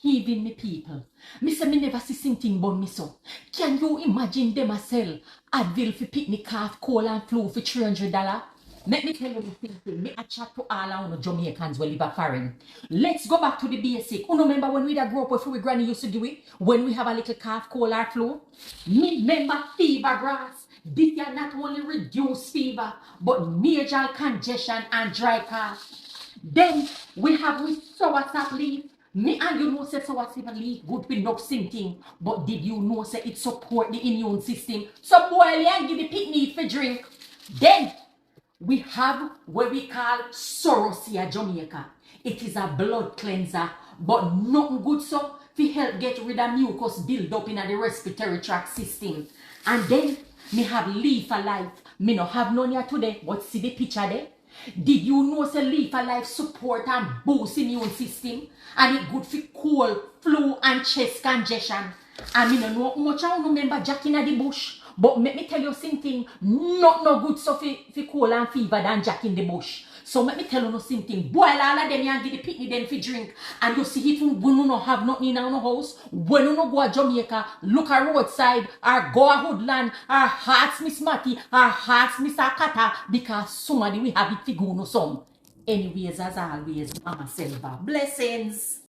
Even me people. Me say me never see something but me so. Can you imagine them a sell Advil for picnic cough, cold and flu for $300? Let me tell you the thing. Me a chat to all our Jamaicans who live a foreign. Let's go back to the basic. You remember when we da grow up before we granny used to do it? When we have a little cough, cold or flu? Me remember fever grass. This can not only reduce fever, but major congestion and dry cough. Then we have with soursop leaf. Me and you know say soursop leaf good with no something. But did you know say it support the immune system? So boil it and give the pickni for drink. Then we have what we call cerasse in Jamaica. It is a blood cleanser, but nothing good so to help get rid of mucus build up in the respiratory tract system. And then me have leaf alive. Me no have none here today, but see the picture there. Did you know say leaf alive support and boost immune system? And it good for cold, flu and chest congestion. And me no know much I remember Jack in the bush. But let me tell you something, not no good so for cold and fever than Jack in the bush. So let me tell you something, boil all of them and give the picnic them for drink. And you see it when you no have nothing in our house, when you no go to Jamaica, look at roadside, or go a woodland, or hearts Miss Matty, or hearts Mr. Kata, because somebody we have it for go no some. Anyways, as always, Mama Selva. Blessings.